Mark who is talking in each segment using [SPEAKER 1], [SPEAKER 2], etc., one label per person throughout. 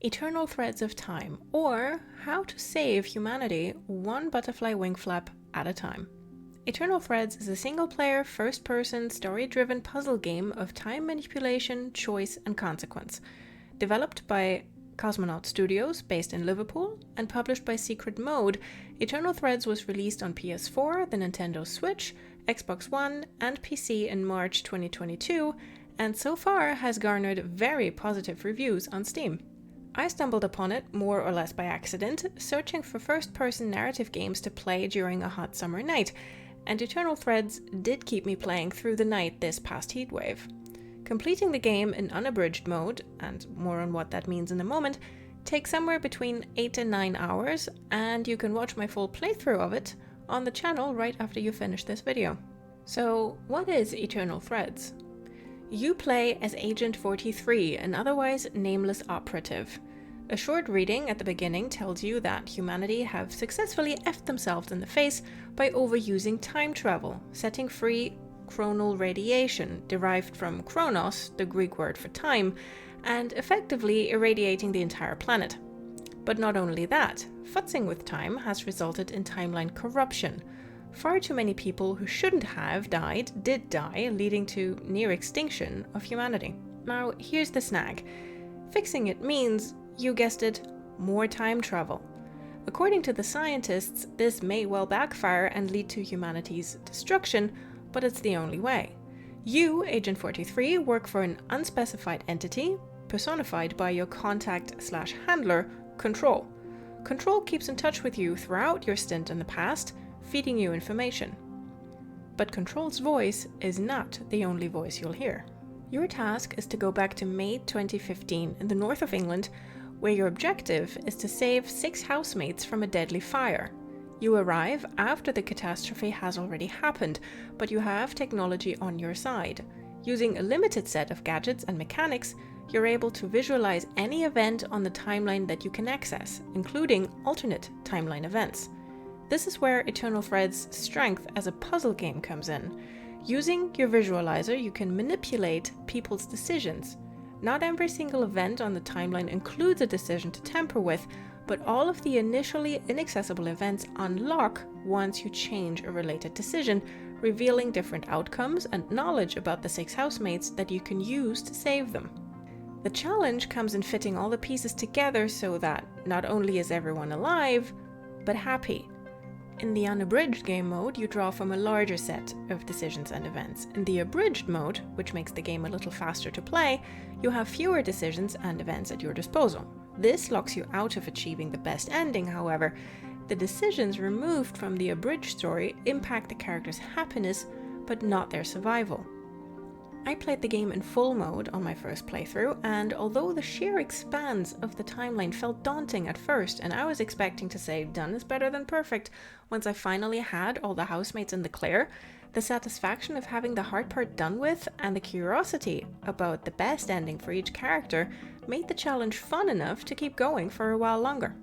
[SPEAKER 1] Eternal Threads of Time, or How to Save Humanity One Butterfly Wing Flap at a Time. Eternal Threads is a single-player, first-person, story-driven puzzle game of time manipulation, choice, and consequence. Developed by Cosmonaut Studios, based in Liverpool, and published by Secret Mode, Eternal Threads was released on PS4, the Nintendo Switch, Xbox One, and PC in March 2022, and so far has garnered very positive reviews on Steam. I stumbled upon it, more or less by accident, searching for first-person narrative games to play during a hot summer night, and Eternal Threads did keep me playing through the night this past heatwave. Completing the game in unabridged mode, and more on what that means in a moment, takes somewhere between 8 and 9 hours, and you can watch my full playthrough of it on the channel right after you finish this video. So, what is Eternal Threads? You play as Agent 43, an otherwise nameless operative. A short reading at the beginning tells you that humanity have successfully effed themselves in the face by overusing time travel, setting free chronal radiation, derived from chronos, the Greek word for time, and effectively irradiating the entire planet. But not only that, futzing with time has resulted in timeline corruption. Far too many people who shouldn't have died did die, leading to near extinction of humanity. Now, here's the snag. Fixing it means, you guessed it, more time travel. According to the scientists, this may well backfire and lead to humanity's destruction, but it's the only way. You, Agent 43, work for an unspecified entity, personified by your contact/handler, Control. Control keeps in touch with you throughout your stint in the past, feeding you information. But Control's voice is not the only voice you'll hear. Your task is to go back to May 2015 in the north of England, where your objective is to save 6 housemates from a deadly fire. You arrive after the catastrophe has already happened, but you have technology on your side. Using a limited set of gadgets and mechanics, you're able to visualize any event on the timeline that you can access, including alternate timeline events. This is where Eternal Threads' strength as a puzzle game comes in. Using your visualizer, you can manipulate people's decisions. Not every single event on the timeline includes a decision to tamper with, but all of the initially inaccessible events unlock once you change a related decision, revealing different outcomes and knowledge about the 6 housemates that you can use to save them. The challenge comes in fitting all the pieces together so that not only is everyone alive, but happy. In the unabridged game mode, you draw from a larger set of decisions and events. In the abridged mode, which makes the game a little faster to play, you have fewer decisions and events at your disposal. This locks you out of achieving the best ending, however. The decisions removed from the abridged story impact the character's happiness, but not their survival. I played the game in full mode on my first playthrough, and although the sheer expanse of the timeline felt daunting at first, and I was expecting to say done is better than perfect, once I finally had all the housemates in the clear, the satisfaction of having the hard part done with and the curiosity about the best ending for each character made the challenge fun enough to keep going for a while longer.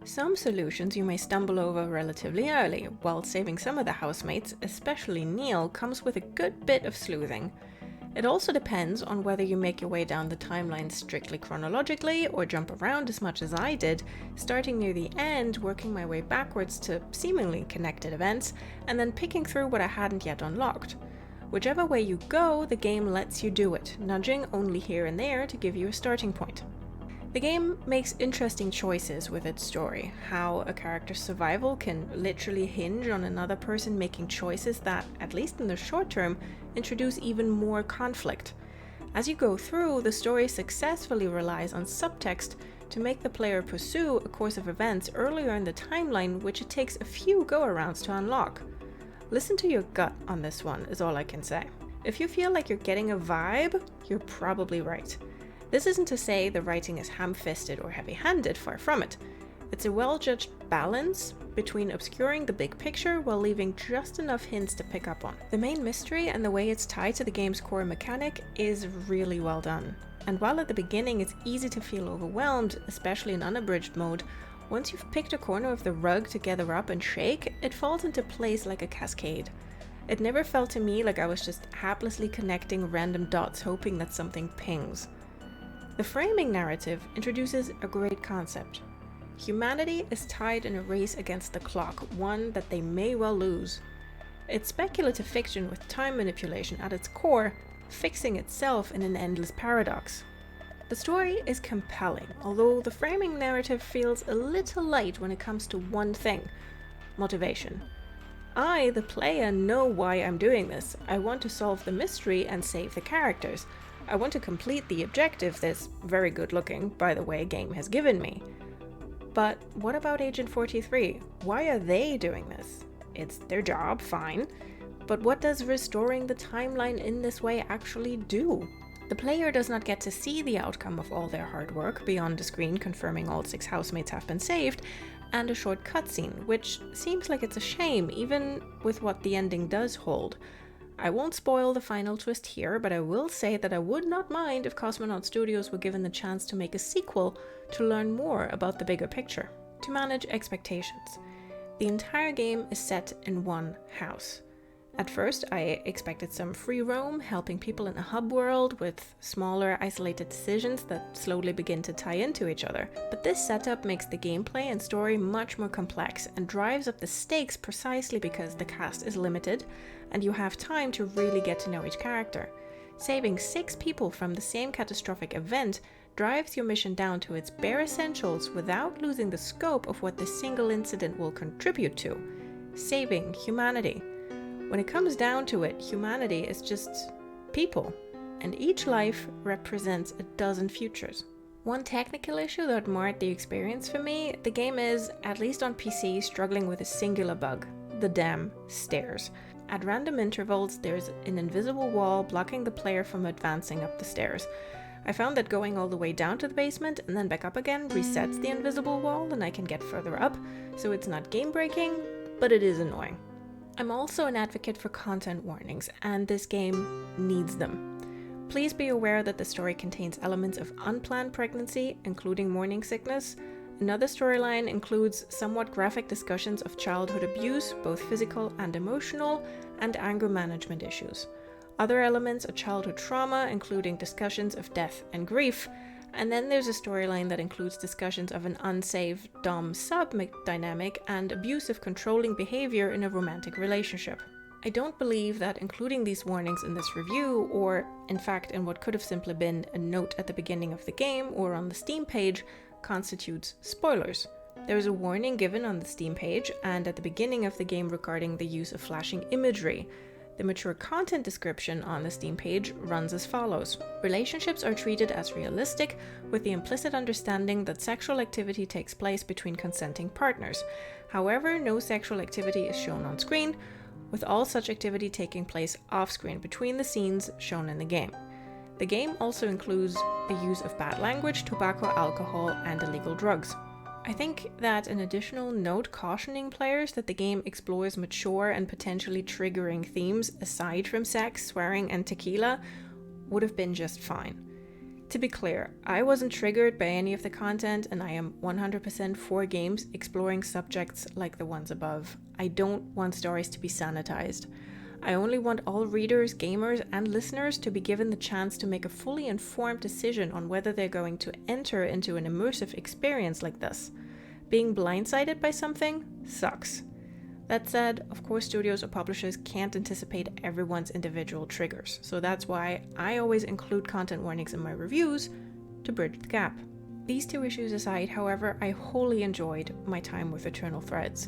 [SPEAKER 1] Some solutions you may stumble over relatively early, while saving some of the housemates, especially Neil, comes with a good bit of sleuthing. It also depends on whether you make your way down the timeline strictly chronologically or jump around as much as I did, starting near the end, working my way backwards to seemingly connected events, and then picking through what I hadn't yet unlocked. Whichever way you go, the game lets you do it, nudging only here and there to give you a starting point. The game makes interesting choices with its story, how a character's survival can literally hinge on another person making choices that, at least in the short term, introduce even more conflict. As you go through, the story successfully relies on subtext to make the player pursue a course of events earlier in the timeline, which it takes a few go-arounds to unlock. Listen to your gut on this one, is all I can say. If you feel like you're getting a vibe, you're probably right. This isn't to say the writing is ham-fisted or heavy-handed, far from it. It's a well-judged balance between obscuring the big picture while leaving just enough hints to pick up on. The main mystery and the way it's tied to the game's core mechanic is really well done. And while at the beginning it's easy to feel overwhelmed, especially in unabridged mode, once you've picked a corner of the rug to gather up and shake, it falls into place like a cascade. It never felt to me like I was just haplessly connecting random dots hoping that something pings. The framing narrative introduces a great concept. Humanity is tied in a race against the clock, one that they may well lose. It's speculative fiction with time manipulation at its core, fixing itself in an endless paradox. The story is compelling, although the framing narrative feels a little light when it comes to one thing: motivation. I, the player, know why I'm doing this. I want to solve the mystery and save the characters. I want to complete the objective this very good looking, by the way, game has given me. But what about Agent 43? Why are they doing this? It's their job, fine. But what does restoring the timeline in this way actually do? The player does not get to see the outcome of all their hard work beyond a screen confirming all 6 housemates have been saved, and a short cutscene, which seems like it's a shame, even with what the ending does hold. I won't spoil the final twist here, but I will say that I would not mind if Cosmonaut Studios were given the chance to make a sequel to learn more about the bigger picture. To manage expectations. The entire game is set in one house. At first, I expected some free roam, helping people in a hub world with smaller, isolated decisions that slowly begin to tie into each other. But this setup makes the gameplay and story much more complex and drives up the stakes precisely because the cast is limited and you have time to really get to know each character. Saving 6 people from the same catastrophic event drives your mission down to its bare essentials without losing the scope of what this single incident will contribute to: saving humanity. When it comes down to it, humanity is just people, and each life represents a dozen futures. One technical issue that marred the experience for me: the game is, at least on PC, struggling with a singular bug: the damn stairs. At random intervals, there's an invisible wall blocking the player from advancing up the stairs. I found that going all the way down to the basement and then back up again resets the invisible wall and I can get further up, so it's not game breaking, but it is annoying. I'm also an advocate for content warnings, and this game needs them. Please be aware that the story contains elements of unplanned pregnancy, including morning sickness. Another storyline includes somewhat graphic discussions of childhood abuse, both physical and emotional, and anger management issues. Other elements are childhood trauma, including discussions of death and grief. And then there's a storyline that includes discussions of an unsafe dom-sub dynamic and abusive controlling behavior in a romantic relationship. I don't believe that including these warnings in this review, or in fact in what could have simply been a note at the beginning of the game or on the Steam page, constitutes spoilers. There is a warning given on the Steam page and at the beginning of the game regarding the use of flashing imagery. The mature content description on the Steam page runs as follows: relationships are treated as realistic, with the implicit understanding that sexual activity takes place between consenting partners. However, no sexual activity is shown on screen, with all such activity taking place off-screen between the scenes shown in the game. The game also includes the use of bad language, tobacco, alcohol, and illegal drugs. I think that an additional note cautioning players that the game explores mature and potentially triggering themes aside from sex, swearing, and tequila would have been just fine. To be clear, I wasn't triggered by any of the content, and I am 100% for games exploring subjects like the ones above. I don't want stories to be sanitized. I only want all readers, gamers, and listeners to be given the chance to make a fully informed decision on whether they're going to enter into an immersive experience like this. Being blindsided by something sucks. That said, of course, studios or publishers can't anticipate everyone's individual triggers, so that's why I always include content warnings in my reviews to bridge the gap. These 2 issues aside, however, I wholly enjoyed my time with Eternal Threads.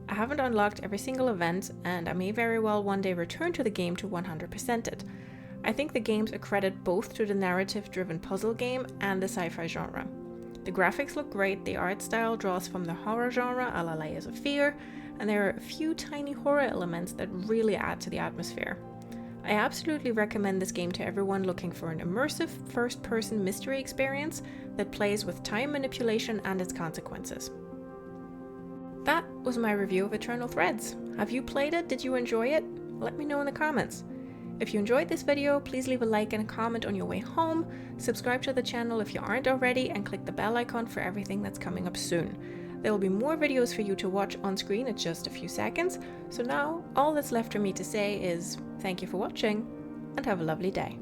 [SPEAKER 1] I haven't unlocked every single event, and I may very well one day return to the game to 100% it. I think the game's a credit both to the narrative-driven puzzle game and the sci-fi genre. The graphics look great, the art style draws from the horror genre a la Layers of Fear, and there are a few tiny horror elements that really add to the atmosphere. I absolutely recommend this game to everyone looking for an immersive first-person mystery experience that plays with time manipulation and its consequences. That was my review of Eternal Threads. Have you played it? Did you enjoy it? Let me know in the comments. If you enjoyed this video, please leave a like and a comment on your way home, subscribe to the channel if you aren't already, and click the bell icon for everything that's coming up soon. There will be more videos for you to watch on screen in just a few seconds. So now all that's left for me to say is thank you for watching and have a lovely day.